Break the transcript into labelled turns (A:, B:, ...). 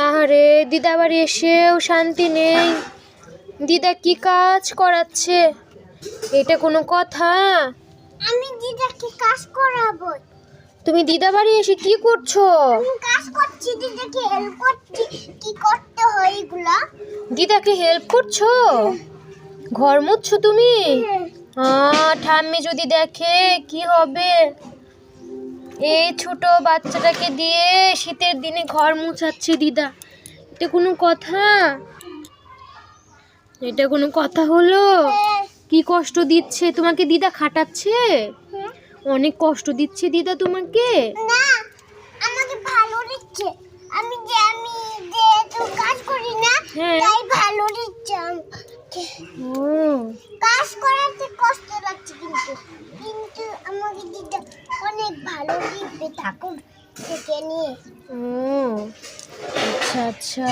A: আরে দিদা বাড়ি এসেও শান্তি নেই। দিদা কি কাজ করাচ্ছে? এটা কোনো কথা?
B: আমি দিদাকে কাজ করাবো।
A: তুমি দিদা বাড়ি এসে কি করছো?
B: আমি কাজ করছি, দিদাকে হেল্প করছি। কি করতে হয় এগুলা?
A: দিদাকে হেল্প করছো? ঘর মুছছো তুমি? ঠাম্মি যদি দেখে কি হবে? এই ছোট বাচ্চাটাকে দিয়ে শীতের দিনে ঘর মুছাচ্ছে দিদা। এটা কোনো কথা? এটা কোনো কথা হলো? কি কষ্ট দিচ্ছে তোমাকে দিদা? খাটাচ্ছে? অনেক কষ্ট দিচ্ছে দিদা তোমাকে?
B: না, আমাকে ভালো দিচ্ছে। আমি যে তো কাজ করি না, তাই ভালো দিচ্ছে আমাকে। কাজ করাতে কষ্ট লাগছে, কিন্তু আমাকে দিদা অনেক ভালো দিবে ঠাকুর থেকে নিয়ে।
A: আচ্ছা আচ্ছা।